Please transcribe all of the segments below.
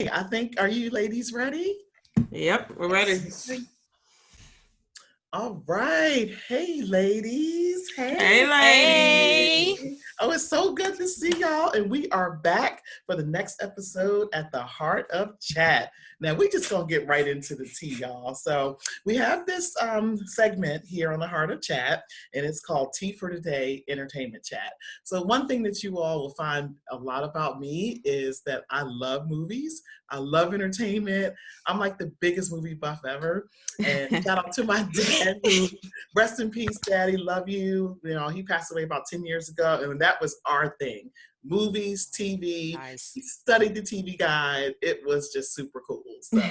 I think, are you ladies ready? Yep, we're ready. All right. Hey, ladies. Hey, Hey. ladies. Hey. Oh, it's so good to see y'all. And we are back for the next episode at the Heart of Chat. Now, we just going to get right into the tea, y'all. So, we have this segment here on the Heart of Chat, and it's called Tea for Today Entertainment Chat. So, one thing that you all will find a lot about me is that I love movies. I love entertainment. I'm like the biggest movie buff ever. And shout out to my dad, who, rest in peace, Daddy, love you. You know, he passed away about 10 years ago, and that was our thing. Movies, TV. Nice. He studied the TV guide. It was just super cool. So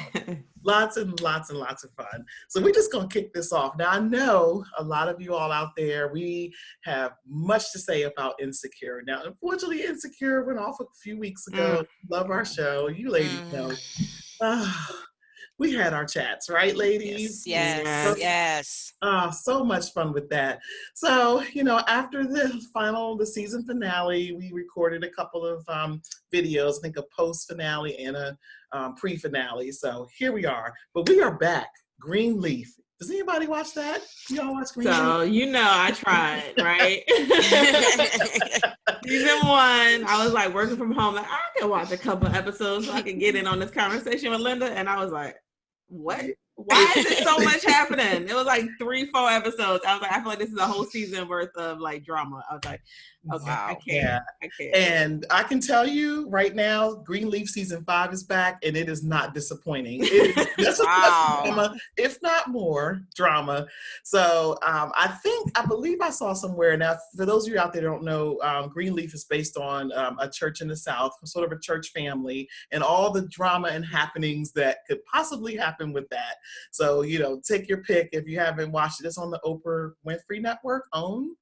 lots and lots and lots of fun. So we're just going to kick this off. Now, I know a lot of you all out there, we have much to say about Insecure. Now, unfortunately, Insecure went off a few weeks ago. Love our show. You ladies know. We had our chats, right, ladies? Yes. Yes. So much fun with that. So, after the season finale, we recorded a couple of videos, I think a post finale and a pre-finale. So here we are. But we are back. Greenleaf. Does anybody watch that? Y'all watch Greenleaf? So, I tried, right? Season 1, I was like working from home, like I can watch a couple episodes so I can get in on this conversation with Linda. And I was like, what? Why is it so much happening? It was like 3-4 episodes. I was like, I feel like this is a whole season worth of like drama. I was like, okay, wow. I can't. And I can tell you right now, Greenleaf season 5 is back, and it is not disappointing. It is just drama, if not more drama. So I believe I saw somewhere. Now, for those of you out there who don't know, Greenleaf is based on a church in the South, sort of a church family, and all the drama and happenings that could possibly happen with that. So, take your pick if you haven't watched it. It's on the Oprah Winfrey Network, OWN.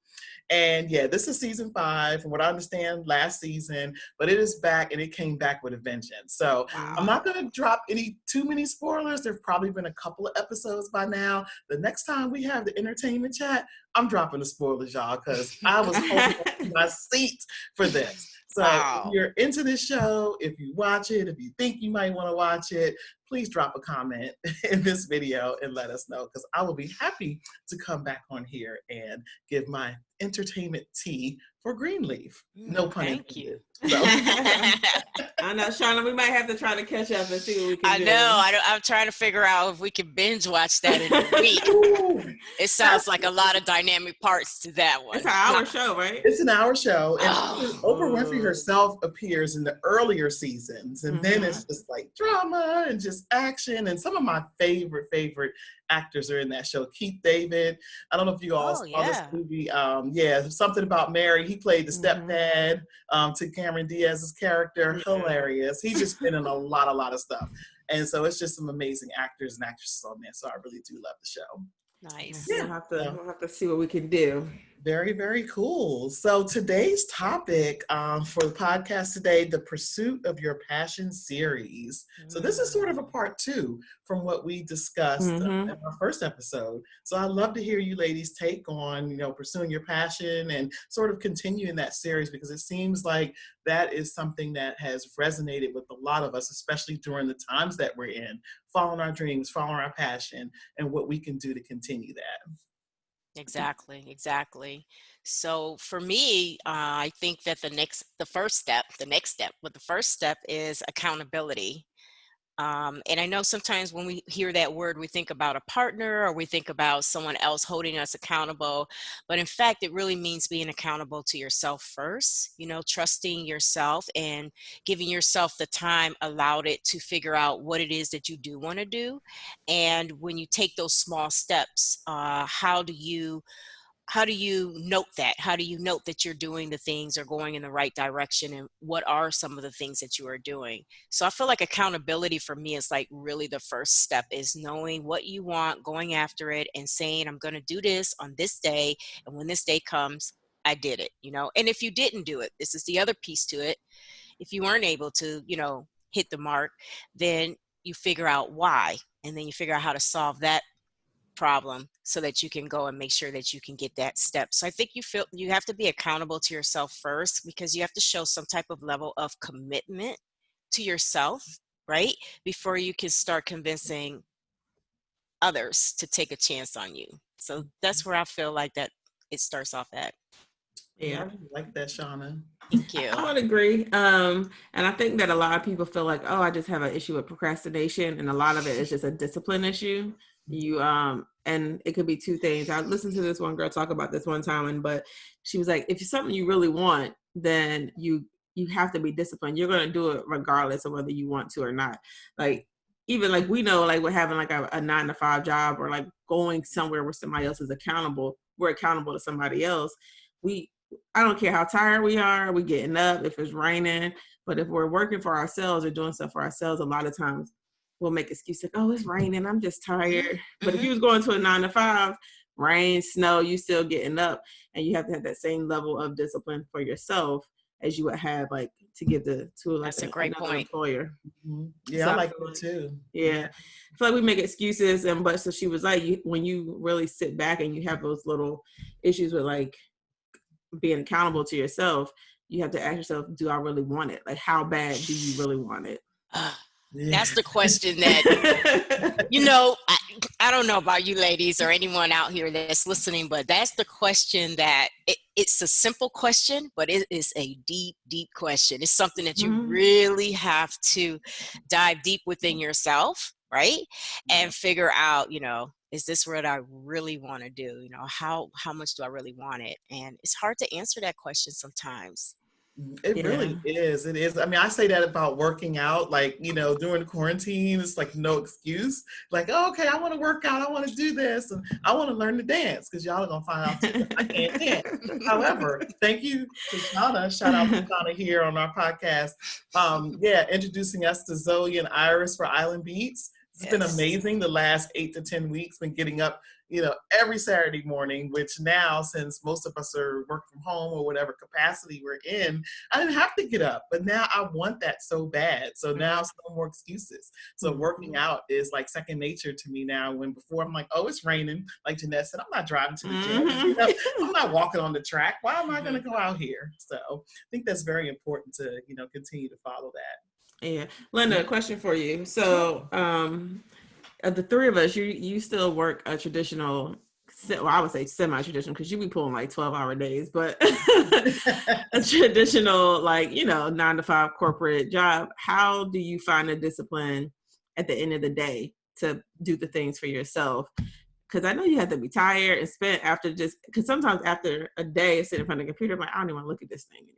And yeah, this is season 5, from what I understand, last season, but it is back, and it came back with a vengeance. So I'm not going to drop too many spoilers. There've probably been a couple of episodes by now. The next time we have the entertainment chat, I'm dropping the spoilers, y'all, because I was holding my seat for this. So if you're into this show, if you watch it, if you think you might want to watch it, please drop a comment in this video and let us know, because I will be happy to come back on here and give my entertainment tea for Greenleaf. No pun intended. Thank you. So. I know, Shauna, we might have to try to catch up and see what we can do. I know. I'm trying to figure out if we can binge watch that in a week. It sounds like a lot of dynamic parts to that one. It's an hour show, right? It's an hour show. And Oprah Winfrey herself appears in the earlier seasons. And then it's just like drama and just action. And some of my favorite actors are in that show. Keith David. I don't know if you all saw this movie. Something About Mary. He played the stepdad to Cameron Diaz's character. Hilarious. He's just been in a lot of stuff. And so it's just some amazing actors and actresses on there. So I really do love the show. Nice. Yeah, we'll have to see what we can do. Very, very cool. So today's topic for the podcast today, the Pursuit of Your Passion series. So this is sort of a part 2 from what we discussed in our first episode. So I'd love to hear you ladies take on, pursuing your passion and sort of continuing that series, because it seems like that is something that has resonated with a lot of us, especially during the times that we're in, following our dreams, following our passion, and what we can do to continue that. Exactly. So for me, I think that the first step is accountability. And I know sometimes when we hear that word, we think about a partner or we think about someone else holding us accountable. But in fact, it really means being accountable to yourself first, trusting yourself and giving yourself the time allowed it to figure out what it is that you do want to do. And when you take those small steps, how do you note that? How do you note that you're doing the things or going in the right direction? And what are some of the things that you are doing? So I feel like accountability for me is like really the first step, is knowing what you want, going after it, and saying, I'm going to do this on this day. And when this day comes, I did it, And if you didn't do it, this is the other piece to it. If you weren't able to, hit the mark, then you figure out why. And then you figure out how to solve that problem so that you can go and make sure that you can get that step. So I think you have to be accountable to yourself first, because you have to show some type of level of commitment to yourself right? Before you can start convincing others to take a chance on you. So that's where I feel like that it starts off at. Yeah. I like that, Shauna. Thank you. I would agree. And I think that a lot of people feel like, oh, I just have an issue with procrastination. And a lot of it is just a discipline issue. And it could be two things. I listened to this one girl talk about this one time, but she was like, if it's something you really want, then you have to be disciplined. You're going to do it regardless of whether you want to or not. Like, even like we know, like we're having like a 9-to-5 job, or like going somewhere where somebody else is accountable. We're accountable to somebody else. I don't care how tired we are, we getting up, if it's raining, but if we're working for ourselves or doing stuff for ourselves, a lot of times we'll make excuses like, oh, it's raining, I'm just tired. Mm-hmm. But if you was going to a 9-to-5, rain, snow, you still getting up, and you have to have that same level of discipline for yourself as you would have like to give to like that's a great point. Employer. Mm-hmm. Yeah, so I like that too. Yeah. I feel like we make excuses, but so she was like, when you really sit back and you have those little issues with like being accountable to yourself, you have to ask yourself, do I really want it? Like, how bad do you really want it? That's the question that, I don't know about you ladies or anyone out here that's listening, but that's the question that it's a simple question, but it is a deep, deep question. It's something that you really have to dive deep within yourself, right? And figure out, is this what I really want to do? How much do I really want it? And it's hard to answer that question sometimes. It really is. It is. I mean, I say that about working out, like, during quarantine, it's like no excuse. Like, oh, okay, I want to work out. I want to do this. And I want to learn to dance, because y'all are going to find out too, I can't dance. However, thank you to Shauna. Shout out to Shauna here on our podcast. Introducing us to Zoe and Iris for Island Beats. It's been amazing the last 8 to 10 weeks, been getting up, every Saturday morning, which now, since most of us are working from home or whatever capacity we're in, I didn't have to get up. But now I want that so bad. So now it's no more excuses. So working out is like second nature to me now, when before I'm like, oh, it's raining. Like Jeanette said, I'm not driving to the gym. I'm not walking on the track. Why am I going to go out here? So I think that's very important to, continue to follow that. Yeah. Linda, a question for you. So of the three of us, you still work a traditional, well, I would say semi-traditional, because you be pulling like 12-hour days, but a traditional, like, 9-to-5 corporate job. How do you find the discipline at the end of the day to do the things for yourself? Because I know you have to be tired and spent because sometimes after a day sitting in front of the computer, I'm like, I don't even want to look at this thing anymore.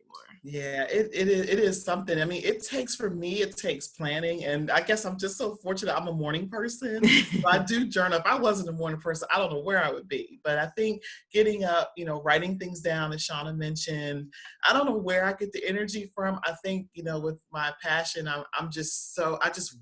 Yeah, it is something. I mean, it takes planning. And I guess I'm just so fortunate. I'm a morning person. So I do journal. If I wasn't a morning person, I don't know where I would be. But I think getting up, writing things down, as Shauna mentioned, I don't know where I get the energy from. I think, with my passion, I just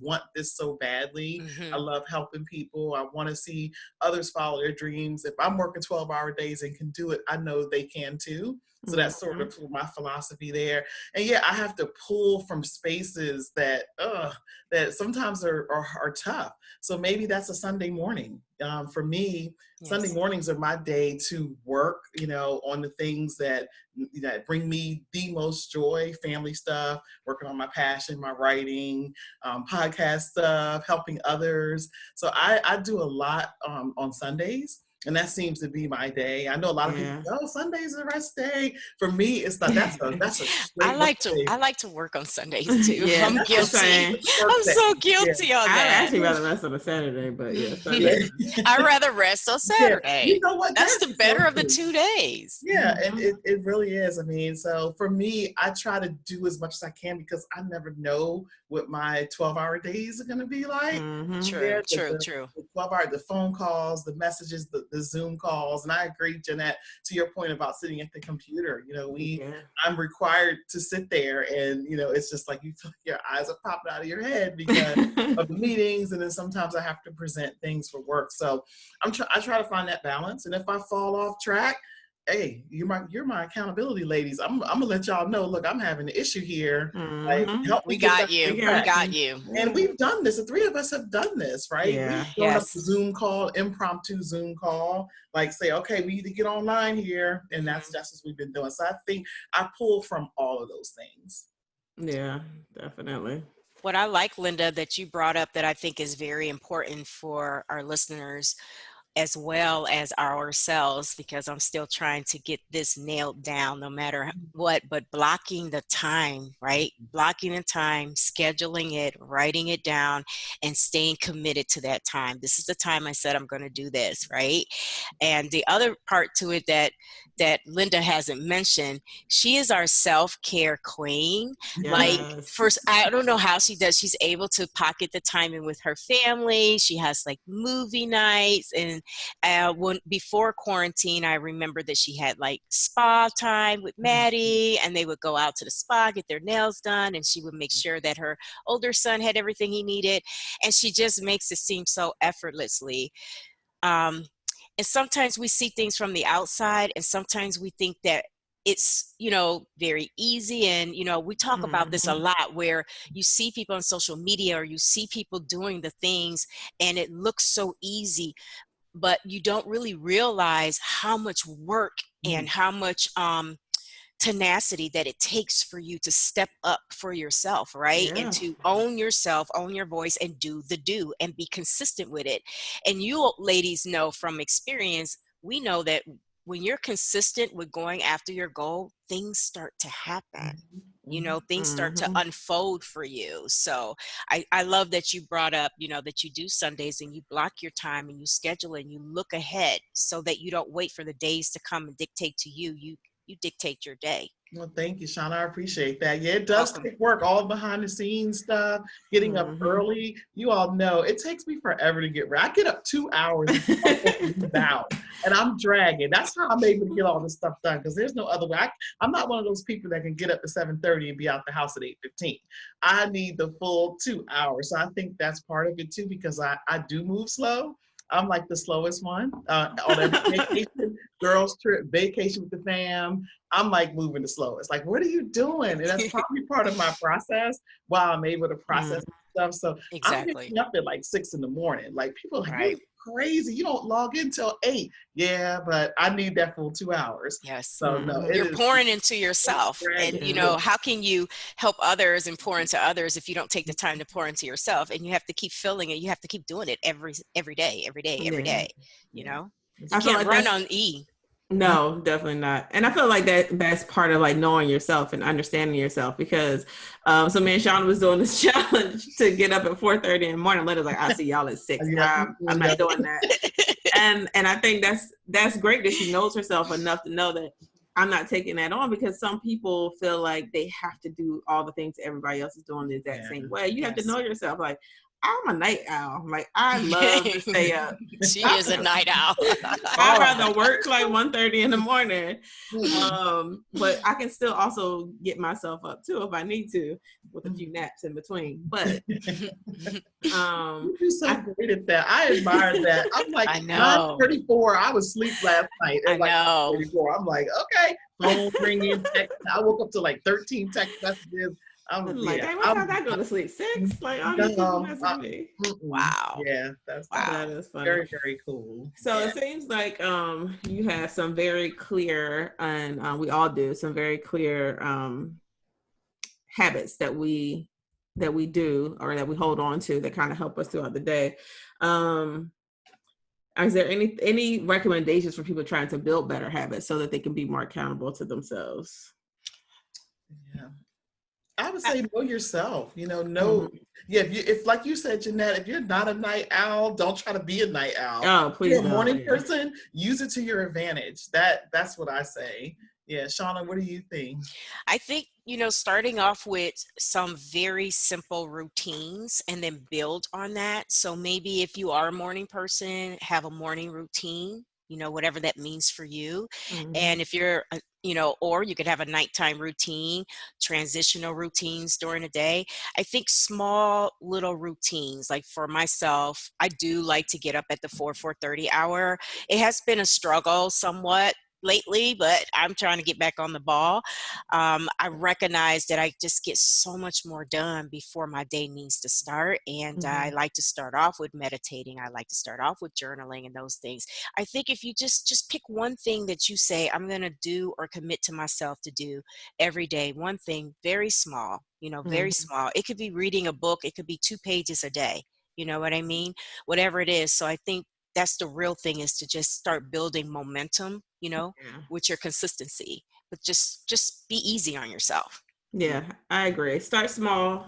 want this so badly. I love helping people. I want to see others follow their dreams. If I'm working 12-hour days and can do it, I know they can too. So that's sort of my philosophy there. And yeah, I have to pull from spaces that sometimes are tough. So maybe that's a Sunday morning. For me, Sunday mornings are my day to work, on the things that bring me the most joy, family stuff, working on my passion, my writing, podcast stuff, helping others. So I do a lot on Sundays. And that seems to be my day. I know a lot of people go, Sunday's a rest day. For me, it's not. That's a I like to work on Sundays too. Yeah, I'm guilty. I'm so guilty on that. I'd actually rather rest on a Saturday, but Sunday. I'd rather rest on Saturday. You know what? That's the better of the 2 days. Yeah, and it really is. I mean, so for me, I try to do as much as I can, because I never know what my 12-hour days are going to be like. True. The 12-hour, the phone calls, the messages, the Zoom calls. And I agree, Jeanette, to your point about sitting at the computer. I'm required to sit there, and it's just like you feel like your eyes are popping out of your head because of the meetings, and then sometimes I have to present things for work. So I try to find that balance. And if I fall off track, hey, you're my accountability ladies. I'm gonna let y'all know. Look, I'm having an issue here. Like, help me. We got you. And we've done this. The three of us have done this, right? Yeah. We've thrown up a Zoom call, impromptu Zoom call. Like, say, okay, we need to get online here, and that's just what we've been doing. So I think I pull from all of those things. Yeah, definitely. What I like, Linda, that you brought up that I think is very important for our listeners as well as ourselves, because I'm still trying to get this nailed down no matter what, but blocking the time, right? Blocking the time, scheduling it, writing it down, and staying committed to that time. This is the time I said I'm going to do this, right? And the other part to it that Linda hasn't mentioned, she is our self-care queen. Like, Yes. first, I don't know how she does. She's able to pocket the time in with her family. She has like movie nights, and when before quarantine, I remember that she had like spa time with Maddie, and they would go out to the spa, get their nails done, and she would make sure that her older son had everything he needed, and she just makes it seem so effortlessly. And sometimes we see things from the outside, and sometimes we think that it's, very easy. And, we talk about this a lot, where you see people on social media, or you see people doing the things and it looks so easy, but you don't really realize how much work and how much tenacity that it takes for you to step up for yourself, right? Yeah. And to own yourself, own your voice, and do and be consistent with it. And you ladies know from experience, we know that when you're consistent with going after your goal, things start to happen. Things start to unfold for you. So I love that you brought up, that you do Sundays and you block your time and you schedule and you look ahead, so that you don't wait for the days to come and dictate to you. You dictate your day. Well, thank you, Shauna. I appreciate that. Yeah, it does take work, all behind the scenes stuff, getting up early. You all know it takes me forever to get ready. I get up 2 hours out, and I'm dragging. That's how I'm able to get all this stuff done, because there's no other way. I'm not one of those people that can get up at 7:30 and be out the house at 8:15. I need the full 2 hours. So I think that's part of it too, because I do move slow. I'm like the slowest one on every vacation, girls trip, vacation with the fam. I'm like moving the slowest. Like, what are you doing? And that's probably part of my process, while I'm able to process stuff. So exactly. I'm waking up at like 6 in the morning. Like, people are like, right. You're crazy. You don't log in till 8. Yeah, but I need that full 2 hours. Yes. So no, you're pouring into yourself, and how can you help others and pour into others if you don't take the time to pour into yourself? And you have to keep filling it. You have to keep doing it every day. You can't run on E. No, definitely not. And I feel like that's part of like knowing yourself and understanding yourself, because so me and Shauna was doing this challenge to get up at 4:30 in the morning. Linda's like, I'll see y'all at 6. I'm not doing that. And I think that's great that she knows herself enough to know that I'm not taking that on, because some people feel like they have to do all the things everybody else is doing the exact same way. You have to know yourself. Like, I'm a night owl. Like, I love to stay up. She is a night owl. I'd rather work like 1:30 in the morning. But I can still also get myself up too if I need to, with a few naps in between. But you're so great at that. I admire that. I'm like, I know. 9:34. I was asleep last night. I know. 9:34. I'm like, okay. Phone ringing, text. I woke up to like 13 text messages. I'm like, hey, what time I go to sleep? 6? Like, all these people messaging me. Wow. Yeah, that is funny. Very, very cool. So it seems like you have some very clear, and we all do, some very clear habits that we do, or that we hold on to, that kind of help us throughout the day. Is there any recommendations for people trying to build better habits so that they can be more accountable to themselves? Yeah. I would say know yourself, if like you said, Jeanette, if you're not a night owl, don't try to be a night owl. Oh, please. If you're a morning person, use it to your advantage. That's what I say. Yeah. Shauna, what do you think? I think, starting off with some very simple routines and then build on that. So maybe if you are a morning person, have a morning routine, whatever that means for you. And if you're, or you could have a nighttime routine, transitional routines during the day. I think small little routines, like for myself, I do like to get up at the 4:30 hour. It has been a struggle somewhat, lately, but I'm trying to get back on the ball. I recognize that I just get so much more done before my day needs to start. And I like to start off with meditating. I like to start off with journaling and those things. I think if you just pick one thing that you say, I'm going to do or commit to myself to do every day, one thing very small, very small. It could be reading a book. It could be 2 pages a day. You know what I mean? Whatever it is. So I think that's the real thing, is to just start building momentum, with your consistency, but just be easy on yourself. Yeah, I agree. Start small.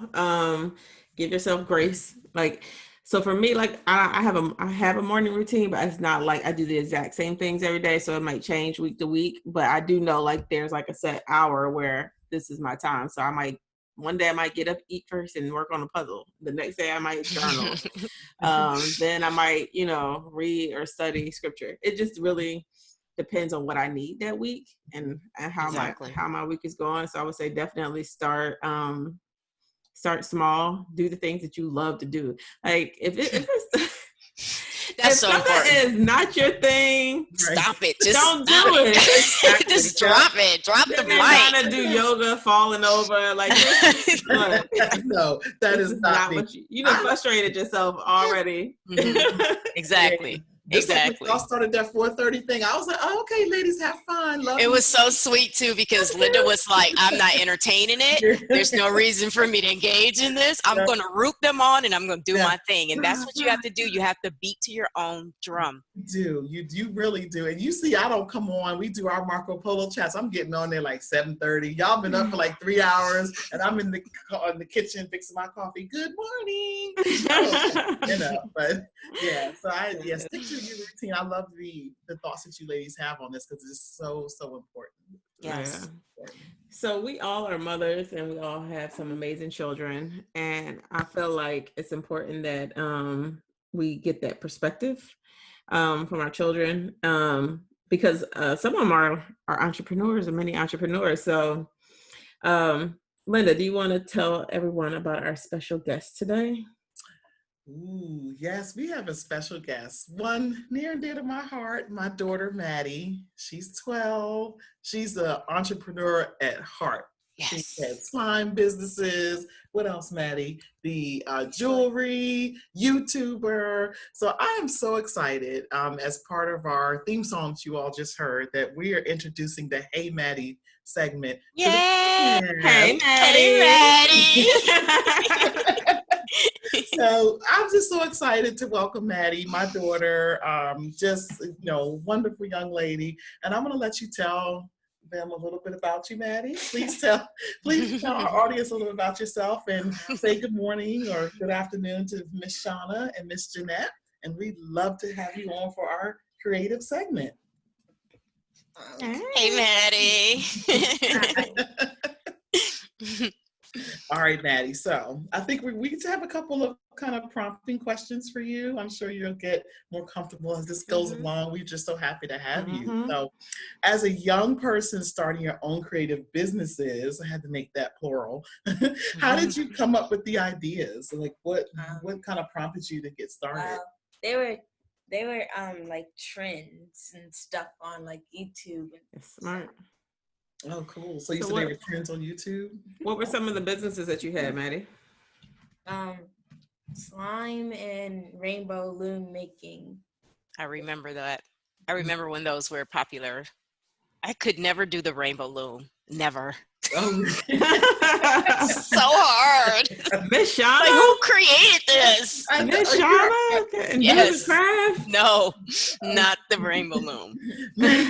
Give yourself grace. Like, so for me, like I have a morning routine, but it's not like I do the exact same things every day. So it might change week to week, but I do know like there's like a set hour where this is my time. So one day I might get up, eat first, and work on a puzzle. The next day I might journal. Then I might, read or study scripture. It just really depends on what I need that week and how my week is going. So I would say definitely start small. Do the things that you love to do. Like if it's That's if so something important. is not your thing, stop it. Don't do it. Just drop it. Drop the mic. Trying to do yoga, falling over, like no, that is not what you frustrated yourself already. Exactly. Yeah. Exactly. Y'all started that 4:30 thing. I was like, oh, okay, ladies, have fun. Love it you. was so sweet too, because Linda was like, I'm not entertaining it. There's no reason for me to engage in this. I'm going to root them on and I'm going to do my thing. And that's what you have to do. You have to beat to your own drum. You really do. And you see, I don't come on. We do our Marco Polo chats. I'm getting on there like 7:30. Y'all been up for like 3 hours and I'm in the kitchen fixing my coffee. Good morning. But yeah, so stick to your routine. I love the thoughts that you ladies have on this, because it's so important. Yes. So we all are mothers and we all have some amazing children, and I feel like it's important that we get that perspective from our children, because some of them are entrepreneurs and many entrepreneurs. So Linda, do you want to tell everyone about our special guest today? Ooh, yes, we have a special guest, one near and dear to my heart, my daughter, Maddie. She's 12. She's an entrepreneur at heart. Yes. She had slime businesses. What else, Maddie? The jewelry, YouTuber. So I am so excited, as part of our theme song that you all just heard, that we are introducing the Hey Maddie segment. Yeah. Hey Maddie. So I'm just so excited to welcome Maddie, my daughter, wonderful young lady. And I'm going to let you tell them a little bit about you, Maddie. Please tell our audience a little about yourself and say good morning or good afternoon to Miss Shauna and Miss Jeanette. And we'd love to have you on for our creative segment. Hey, Maddie. All right, Maddie. So I think we get to have a couple of kind of prompting questions for you. I'm sure you'll get more comfortable as this goes along. We're just so happy to have you. So as a young person starting your own creative businesses, I had to make that plural. How did you come up with the ideas? Like what kind of prompted you to get started? They were like trends and stuff on like YouTube. That's smart. Oh, cool. So you said they were trends on YouTube? What were some of the businesses that you had, Maddie? Slime and rainbow loom making. I remember that. I remember when those were popular. I could never do the rainbow loom. Never. Oh. So hard. Miss Shauna? Like, who created this? Miss Shauna? Yes. Craft? No, not the rainbow loom.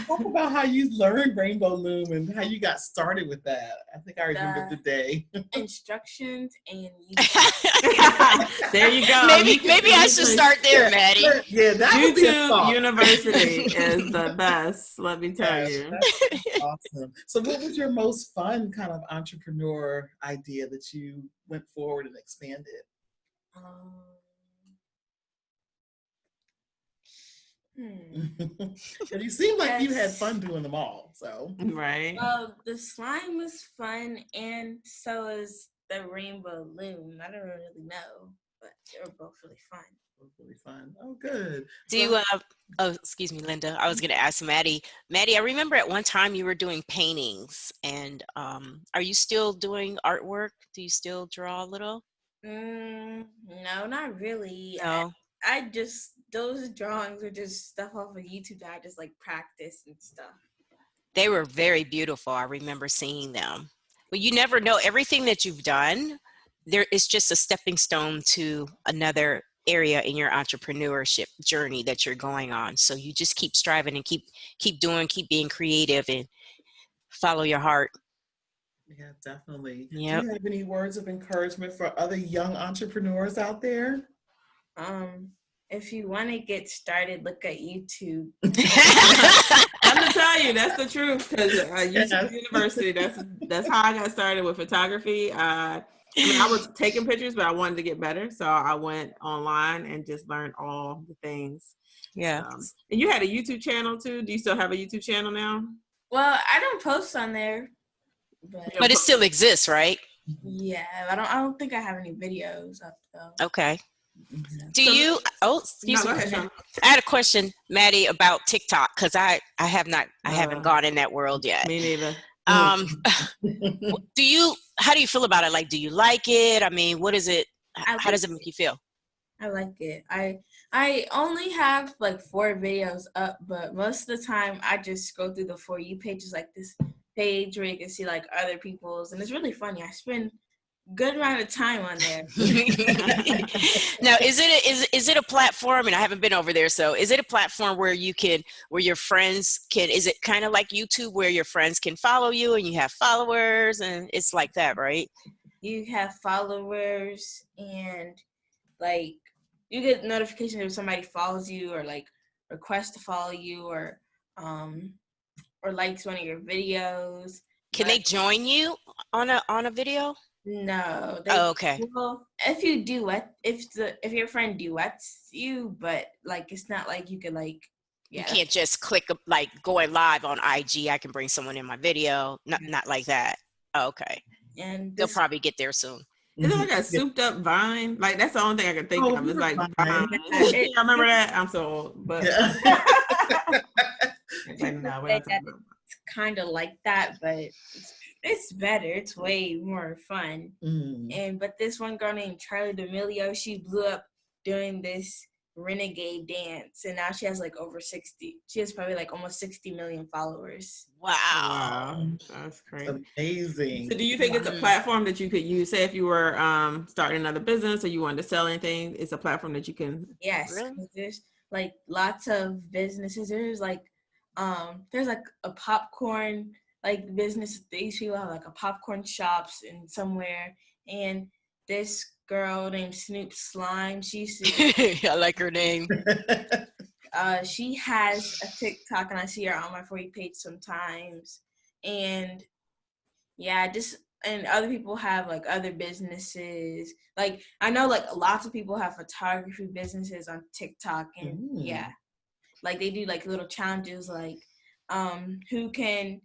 Talk about how you learned rainbow loom and how you got started with that. I think I remember the day. Instructions and there you go. Maybe I should start there, Maddie. Yeah, that YouTube University is the best. Let me tell you. That's awesome. So, what was your most fun kind of entrepreneur idea that you went forward and expanded? And you seem like you had fun doing them all. So right. The slime was fun, and so is the rainbow loom. I don't really know. but they were both really fun. Really fun. Oh, good. Do So, you, oh, excuse me, Linda. I was going to ask Maddie. Maddie, I remember at one time you were doing paintings, and are you still doing artwork? Do you still draw a little? No, not really. No. I just, those drawings are just stuff off of YouTube that I just like practice and stuff. They were very beautiful. I remember seeing them. But you never know. Everything that you've done, there is just a stepping stone to another area in your entrepreneurship journey that you're going on. So you just keep striving and keep doing, keep being creative, and follow your heart. yeah, definitely. Yep. Do you have any words of encouragement for other young entrepreneurs out there? If you want to get started, look at YouTube. I'm gonna tell you, that's the truth. Because UC University, that's how I got started with photography. I mean, I was taking pictures, but I wanted to get better, so I went online and just learned all the things. Yeah. And you had a YouTube channel too. Do you still have a YouTube channel now? Well, I don't post on there, But it still exists, right? yeah, I don't think I have any videos up though. Okay. Mhm. Do you? Oh, excuse No, me. go ahead, Sean. I had a question, Maddie, about TikTok, because I haven't gone in that world yet. Me neither. How do you feel about it? Like, do you like it? I mean, what is it? How does it make you feel? I like it. I only have like 4 videos up, but most of the time I just go through the For You pages, like this page where you can see like other people's, and it's really funny. I spend good amount of time on there. Now, is it a platform? And I haven't been over there, so is it a platform where your friends can? Is it kind of like YouTube where your friends can follow you and you have followers, and it's like that, right? You have followers, and like you get notifications if somebody follows you or like requests to follow you or likes one of your videos. Can they join you on a video? No. Okay. Well, if you duet, if your friend duets you, but like it's not like you could like. Yeah, you can't just click like going live on IG. I can bring someone in my video. Not like that. Oh, okay. And they'll probably get there soon. Is it like a souped up Vine? Like that's the only thing I can think of. It's like Vine. I remember that? I'm so old, but it's kind of like that, but it's better. It's way more fun. But this one girl named Charlie D'Amelio, she blew up doing this renegade dance, and now she has like over 60. She has probably like almost 60 million followers. Wow, that's crazy. That's amazing. So do you think it's a platform that you could use? Say if you were starting another business or you wanted to sell anything, it's a platform that you can. Yes, really? There's like lots of businesses. There's like a popcorn like business. These people have like a popcorn shops in somewhere, and this girl named Snoop Slime, I like her name. She has a TikTok, and I see her on my For You page sometimes. And yeah, and other people have like other businesses. Like I know like lots of people have photography businesses on TikTok, and yeah, like they do like little challenges, like who can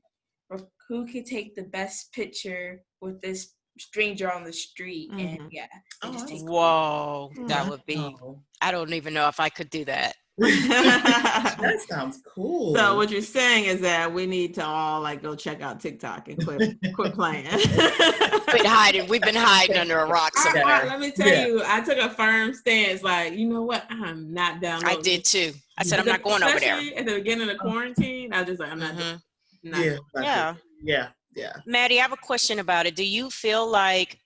take the best picture with this stranger on the street. And yeah, whoa, that would be. I don't even know if I could do that. That sounds cool. So what you're saying is that we need to all like go check out TikTok and quit playing. Quit hiding. We've been hiding under a rock somewhere. Let me tell you, I took a firm stance. Like, you know what? I'm not downloading. I did too. I said I'm not going over there. At the beginning of quarantine, I was just like, I'm not. Yeah. Maddie, I have a question about it. Do you feel like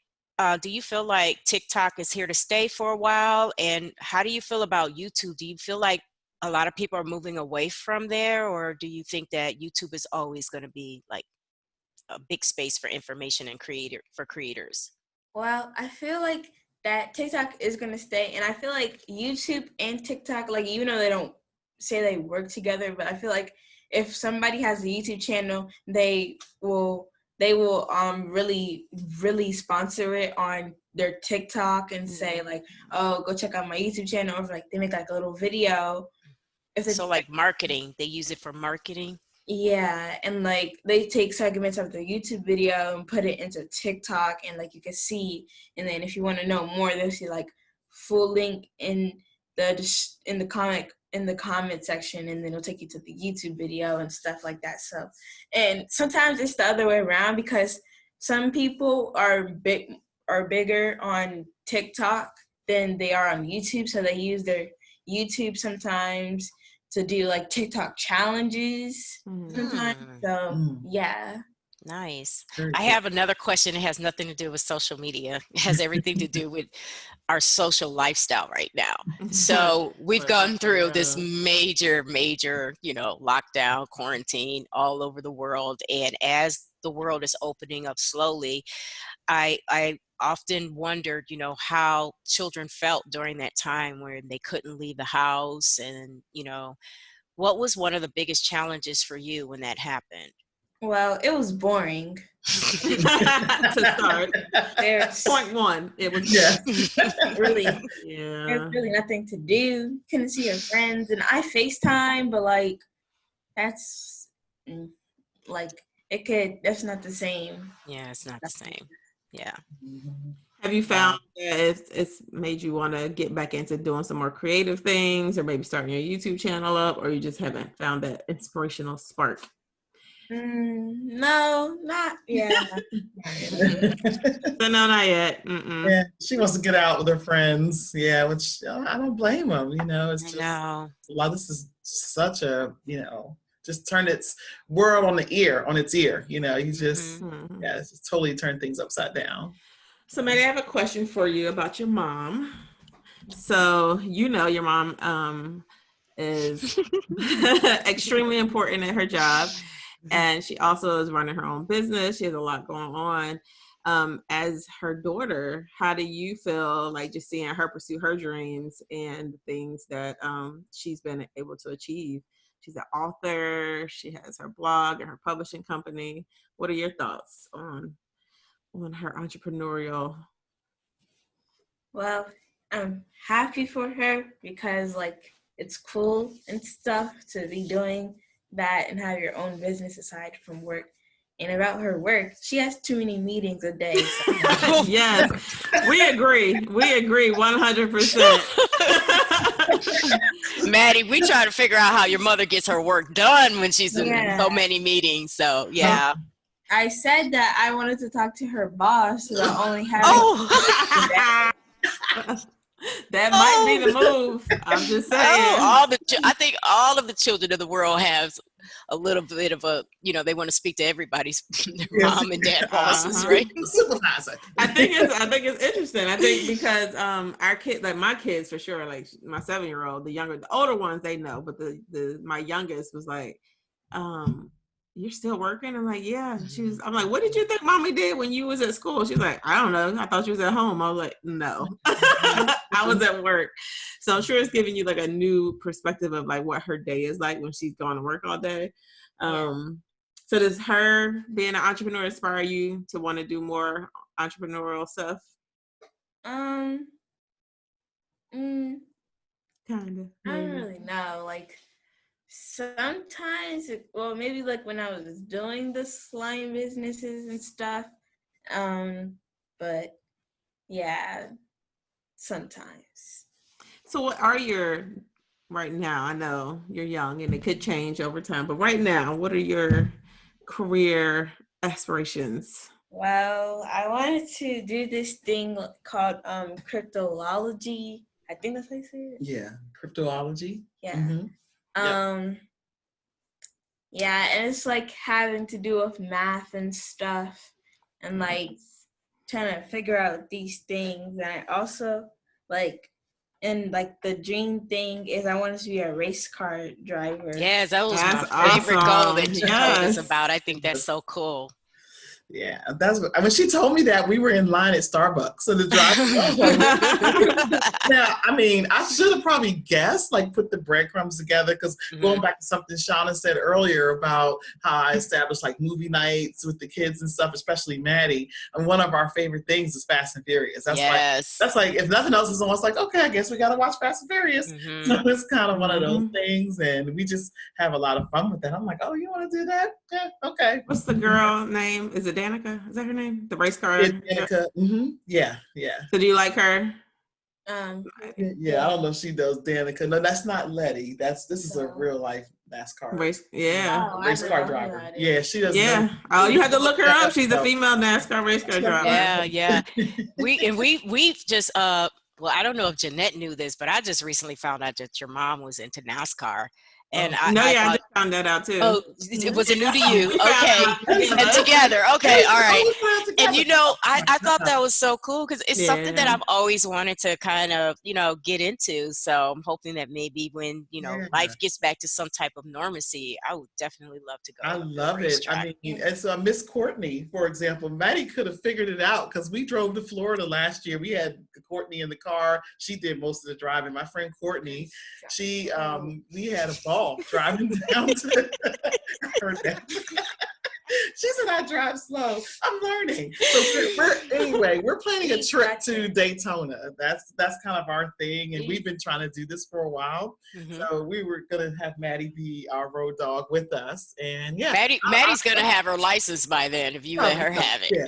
TikTok is here to stay for a while? And how do you feel about YouTube? Do you feel like a lot of people are moving away from there, or do you think that YouTube is always going to be like a big space for information and creators? Well, I feel like that TikTok is going to stay, and I feel like YouTube and TikTok, like even though they don't say they work together, but I feel like if somebody has a YouTube channel, they will really, really sponsor it on their TikTok and say like, oh, go check out my YouTube channel, or like they make like a little video. So like marketing, they use it for marketing. Yeah, and like they take segments of the YouTube video and put it into TikTok, and like you can see, and then if you want to know more, they'll see like full link in the comment section, and then it'll take you to the YouTube video and stuff like that. So, and sometimes it's the other way around because some people are bigger on TikTok than they are on YouTube, so they use their YouTube sometimes to do like TikTok challenges sometimes. So yeah. Nice. Very I cool. have another question. It has nothing to do with social media. It has everything to do with our social lifestyle right now. So we've gone through this major, lockdown, quarantine all over the world. And as the world is opening up slowly, I often wondered, how children felt during that time where they couldn't leave the house. And, what was one of the biggest challenges for you when that happened? Well, it was boring. To start. There's point one. It was really yeah. There's really nothing to do. Couldn't see your friends, and I FaceTime, but that's that's not the same. Yeah, it's not the same. Yeah. Have you found that it's made you want to get back into doing some more creative things, or maybe starting your YouTube channel up, or you just haven't found that inspirational spark? No, not yet. So no, not yet. Mm-mm. Yeah, she wants to get out with her friends. Yeah, which I don't blame them. It's just a lot. This is such a just turn its world on its ear. You just it's just totally turn things upside down. So Maddie, I have a question for you about your mom. So your mom is extremely important at her job. And she also is running her own business. She has a lot going on. As her daughter, how do you feel like just seeing her pursue her dreams and the things that she's been able to achieve? She's an author. She has her blog and her publishing company. What are your thoughts on her entrepreneurial? Well, I'm happy for her because it's cool and stuff to be doing that and have your own business aside from work. And about her work, she has too many meetings a day. So. Yes, we agree 100%. Maddie, we try to figure out how your mother gets her work done when she's in so many meetings. So yeah. I said that I wanted to talk to her boss, so I only have that might be the move. I'm just saying. I think all of the children of the world have a little bit of a, they want to speak to everybody's mom and dad bosses, right? Supervisor. I think it's interesting. I think because our kids, like my kids for sure, like my 7-year-old, the older ones they know, but my youngest was like, you're still working? I'm like, yeah. I'm like, what did you think mommy did when you was at school? She's like, I don't know. I thought you was at home. I was like, no, I was at work. So I'm sure it's giving you like a new perspective of like what her day is like when she's going to work all day. So does her being an entrepreneur inspire you to want to do more entrepreneurial stuff? Kind of. I don't really know. Sometimes, maybe when I was doing the slime businesses and stuff. But yeah, sometimes. So what are your, right now, I know you're young and it could change over time, but right now, what are your career aspirations? Well, I wanted to do this thing called cryptology. I think that's how you say it. Yeah, cryptology. Yeah. Mm-hmm. Yeah, and it's having to do with math and stuff and trying to figure out these things. And I also and the dream thing is I wanted to be a race car driver. Yes, that was my favorite goal that you told us about. I think that's so cool. Yeah, that's what, when she told me that, we were in line at Starbucks. So the driver, now, I should have probably guessed, put the breadcrumbs together, because going back to something Shauna said earlier about how I established movie nights with the kids and stuff, especially Maddie. And one of our favorite things is Fast and Furious. That's if nothing else is almost okay, I guess we got to watch Fast and Furious. So it's kind of one of those things, and we just have a lot of fun with that. I'm like, oh, you want to do that? Yeah, okay. What's the girl name? Is it Danica? Is that her name? The race car? Danica. Mm-hmm. Yeah. So do you like her? Yeah, I don't know if she knows Danica. No, that's not Letty. This is a real life NASCAR Race, yeah. race car driver. Yeah, she doesn't know. Oh, you have to look her up. She's a female NASCAR race car driver. Yeah. We've just well, I don't know if Jeanette knew this, but I just recently found out that your mom was into NASCAR. And I just found that out too. Oh, was it new to you? Okay. And together. Okay. All right. And I thought that was so cool because it's something that I've always wanted to kind of, get into. So I'm hoping that maybe when, life gets back to some type of normalcy, I would definitely love to go. I love it. I mean, it's Miss Courtney, for example. Maddie could have figured it out because we drove to Florida last year. We had Courtney in the car. She did most of the driving. My friend Courtney, we had a ball driving down to her dad. She said I drive slow. I'm learning. So we're planning a trip to Daytona. That's kind of our thing, and we've been trying to do this for a while. Mm-hmm. So we were gonna have Maddie be our road dog with us, and Maddie's gonna have her license by then if you let her have it. Yeah.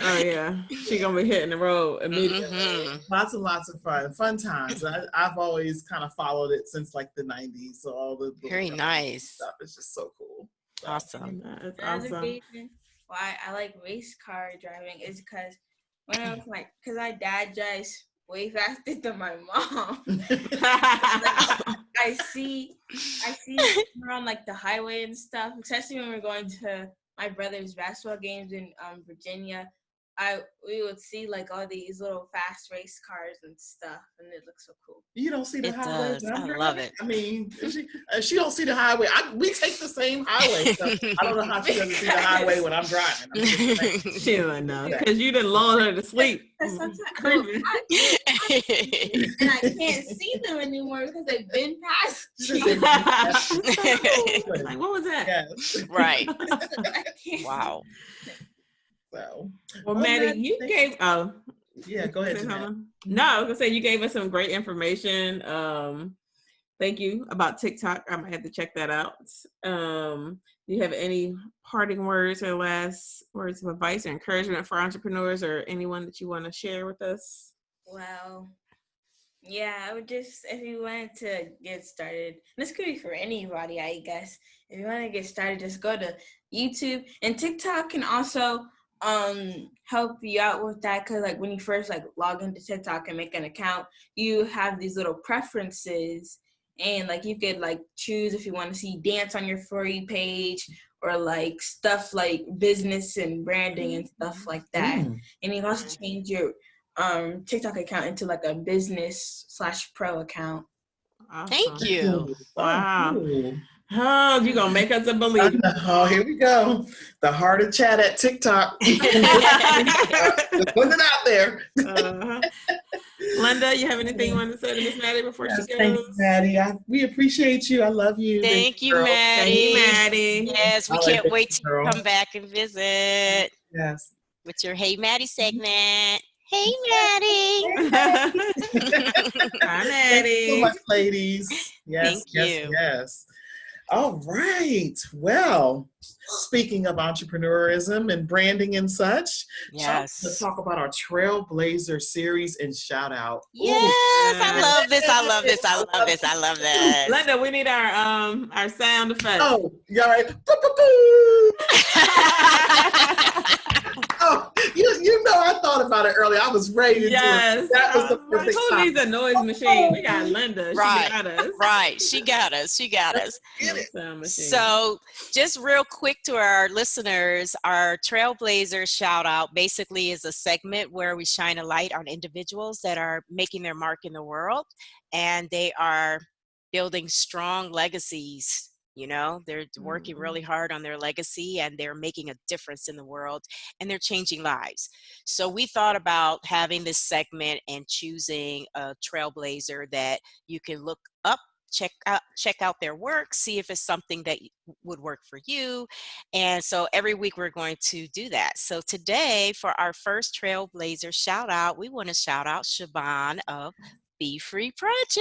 Oh yeah, she's gonna be hitting the road immediately. Mm-hmm. Lots and lots of fun times. I've always kind of followed it since like the '90s. So all the very nice stuff is just so cool. Awesome. That's awesome. Reason why I like race car driving is because when I was because my dad drives way faster than my mom. I see around like the highway and stuff, especially when we're going to my brother's basketball games in Virginia. We would see like all these little fast race cars and stuff, and it looks so cool. You don't see the highway. I love it. I mean, she don't see the highway. We take the same highway. So I don't know how she doesn't see the highway when I'm driving. She don't know because you didn't lull her to sleep. Sometimes and I can't see them anymore because they've been past you. Like, what was that? Yes. Right. Wow. So, well, Maddie, you gave. Oh, yeah, go ahead. No, I was gonna say you gave us some great information. Thank you about TikTok. I might have to check that out. Do you have any parting words or last words of advice or encouragement for entrepreneurs or anyone that you want to share with us? Well, yeah, I would just, if you wanted to get started, this could be for anybody, I guess. If you want to get started, just go to YouTube, and TikTok can also help you out with that, because like when you first like log into TikTok and make an account, you have these little preferences, and like you could like choose if you want to see dance on your For You page or like stuff like business and branding and stuff like that. And you can also change your TikTok account into like a business/pro account. Awesome. Thank you. Wow. Oh, you're going to make us a believer. Oh, here we go. The heart of chat at TikTok. Just putting it out there. Linda, you have anything you want to say to Miss Maddie before she goes? Thank you, Maddie. We appreciate you. I love you. Thank you, Maddie. Thank you, Maddie. Yes, we can't wait to come back and visit. Yes. With your Hey Maddie segment. Hey, Maddie. Hi, Maddie. Thank you so much, ladies. Yes, yes. All right. Well, speaking of entrepreneurism and branding and such, yes, let's talk about our Trailblazer series and shout out. Yes, I love this. I love this. I love this. I love this. Linda, we need our sound effect. Oh, you all right? Oh, you know, I thought about it earlier. I was ready to do it. That was the perfect Who needs a noise machine? We got Linda. Right. She got us. Right. She got us. She got us. So just real quick to our listeners, our Trailblazer shout out basically is a segment where we shine a light on individuals that are making their mark in the world, and they are building strong legacies. You know, they're working really hard on their legacy, and they're making a difference in the world, and they're changing lives. So we thought about having this segment and choosing a trailblazer that you can look up, check out their work, see if it's something that would work for you. And so every week we're going to do that. So today for our first Trailblazer shout out, we want to shout out Siobhan of Be Free Project.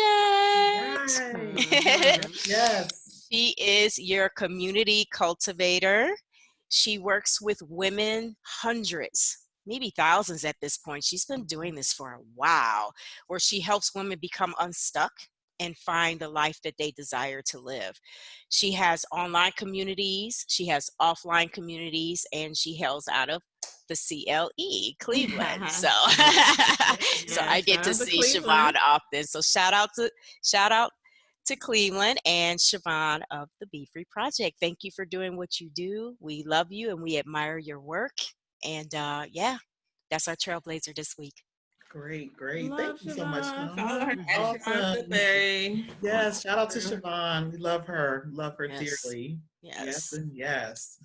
Yes. She is your community cultivator. She works with women, hundreds maybe thousands at this point. She's been doing this for a while, where she helps women become unstuck and find the life that they desire to live. She has online communities, she has offline communities, and she hails out of the CLE, Cleveland. So, so I get to see Siobhan often. So shout out to Cleveland and Siobhan of the Be Free Project. Thank you for doing what you do. We love you and we admire your work. And yeah, that's our trailblazer this week. Great. Love Thank you so much, Siobhan. Mama. Follow her at Siobhan. Yes, shout out to Siobhan. We love her Yes. dearly. Yes. And yes.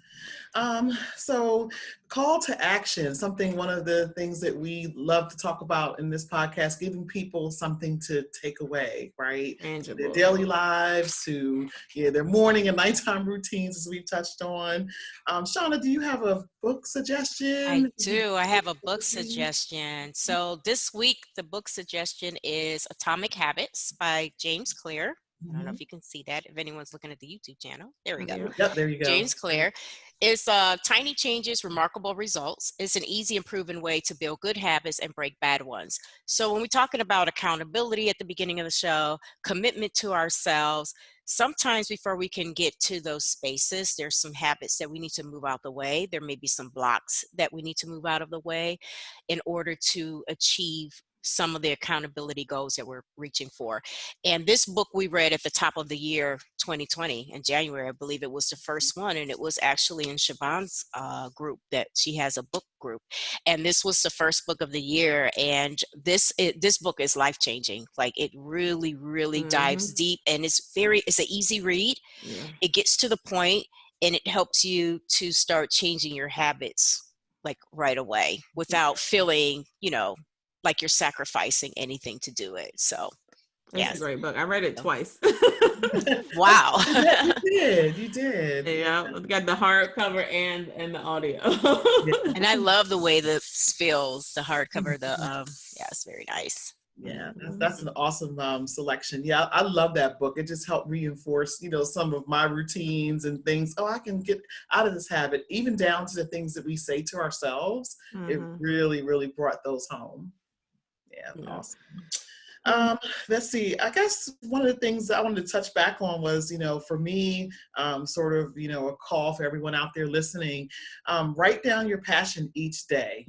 So call to action, one of the things that we love to talk about in this podcast, giving people something to take away, right? To their daily lives, to their morning and nighttime routines, as we've touched on. Shauna, do you have a book suggestion? I do. I have a book suggestion. So this week, the book suggestion is Atomic Habits by James Clear. I don't know if you can see that, if anyone's looking at the YouTube channel. There we go. Yep, there you go. James Clear. It's Tiny Changes, Remarkable Results. It's an easy and proven way to build good habits and break bad ones. So when we're talking about accountability at the beginning of the show, commitment to ourselves, sometimes before we can get to those spaces, there's some habits that we need to move out the way. There may be some blocks that we need to move out of the way in order to achieve some of the accountability goals that we're reaching for. And this book we read at the top of the year 2020 in January, I believe it was the first one, and it was actually in Siobhan's group that she has a book group. And this was the first book of the year, and this book is life-changing. Like, it really dives deep, and it's an easy read. It gets to the point, and it helps you to start changing your habits like right away without feeling, like you're sacrificing anything to do it. So it's a great book. I read it twice. Wow. You did. Yeah, I got the hardcover and the audio. And I love the way this feels, the hardcover, it's very nice. Yeah, that's an awesome selection. Yeah, I love that book. It just helped reinforce, some of my routines and things. Oh, I can get out of this habit, even down to the things that we say to ourselves. It really brought those home. Yeah, awesome. Let's see. I guess one of the things I wanted to touch back on was, for me, sort of, a call for everyone out there listening. Write down your passion each day,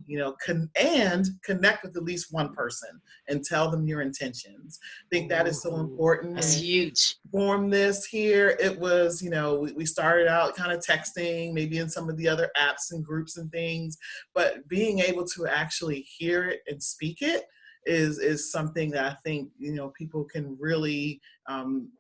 and connect with at least one person and tell them your intentions. I think that is so important. That's huge. Form this here. It was, we started out kind of texting, maybe in some of the other apps and groups and things, but being able to actually hear it and speak it is something that I think, people can really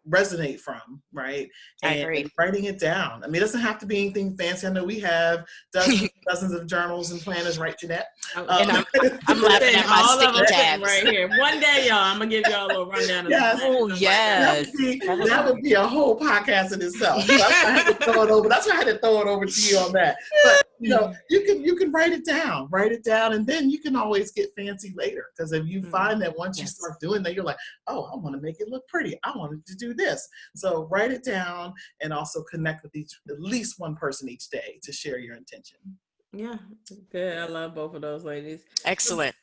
resonate from, right? I agree. And writing it down. I mean, it doesn't have to be anything fancy. I know we have dozens of journals and planners, right, Jeanette? And I'm laughing at my sticky tabs. Right here. One day, y'all, I'm going to give y'all a little rundown. Yes. Oh, yes. That would be a whole podcast in itself. So that's why I had to throw it over. That's why I had to throw it over to you on that. But, you can write it down, and then you can always get fancy later. Because if you find that once you start doing that, you're like, oh, I want to make it look pretty. I wanted to do this. So write it down and also connect with at least one person each day to share your intention. Yeah, good. I love both of those ladies. Excellent,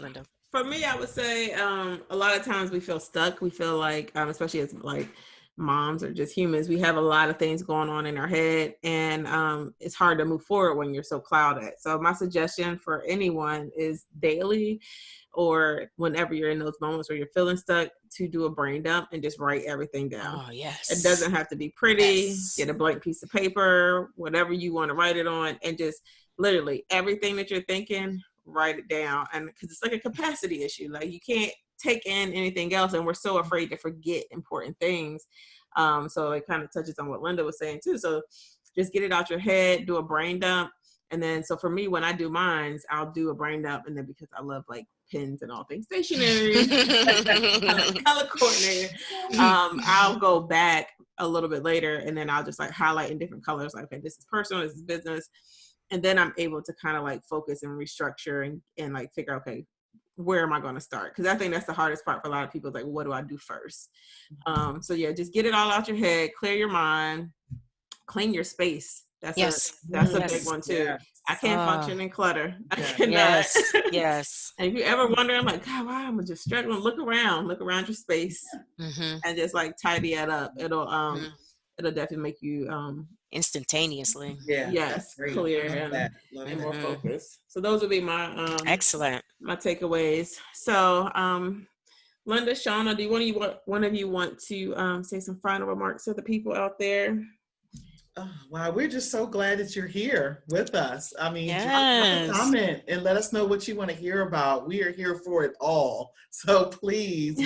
Linda. For me, I would say a lot of times we feel stuck. We feel like, especially as like moms or just humans, we have a lot of things going on in our head, and it's hard to move forward when you're so clouded. So my suggestion for anyone is daily, or whenever you're in those moments where you're feeling stuck, to do a brain dump and just write everything down. Oh, yes. It doesn't have to be pretty. Yes. Get a blank piece of paper, whatever you want to write it on, and just literally everything that you're thinking, write it down. And because it's like a capacity issue, like you can't take in anything else, and we're so afraid to forget important things. So it kind of touches on what Linda was saying too. So just get it out your head, do a brain dump. And then, so for me, when I do mine, I'll do a brain dump. And then because I love like pens and all things stationery, color coordinator, I'll go back a little bit later, and then I'll just like highlight in different colors. Like, okay, this is personal, this is business. And then I'm able to kind of like focus and restructure and like figure, okay, where am I going to start? Because I think that's the hardest part for a lot of people. Like, what do I do first? So yeah, just get it all out your head, clear your mind, clean your space That's Yes. a Yes. big one too. Yeah. I can't function in clutter. I Yeah. cannot. Yes. Yes. And if you ever wonder, I'm like, God, why am I just struggling? Look around your space Mm-hmm. and just like tidy it up. It'll definitely make you Instantaneously. Yeah. yes, Great. clear Love and that. Love more that. focused. So those would be my Excellent. my takeaways. So Linda, Shauna, do one of you want to say some final remarks to the people out there? Oh, wow, we're just so glad that you're here with us. I mean, drop a Yes. comment and let us know what you want to hear about. We are here for it all. So please,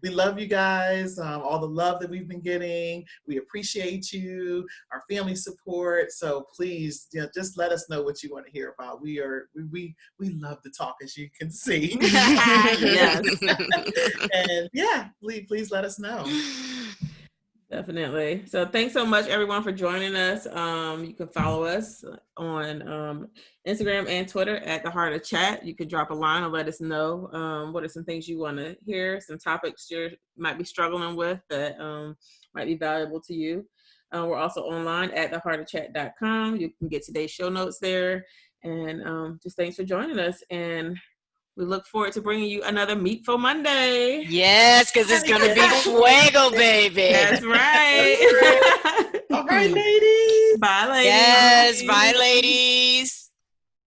we love you guys, all the love that we've been getting. We appreciate you, our family support. So please, just let us know what you want to hear about. We love to talk, as you can see. Yes. And yeah, please let us know. Definitely. So thanks so much, everyone, for joining us. You can follow us on Instagram and Twitter at The Heart of Chat. You can drop a line and let us know what are some things you want to hear, some topics you might be struggling with that might be valuable to you. We're also online at theheartofchat.com. You can get today's show notes there. And just thanks for joining us. And we look forward to bringing you another Meatful Monday. Yes, because it's going to be fuego, baby. That's right. All right, ladies. Bye, ladies. Yes, bye, ladies.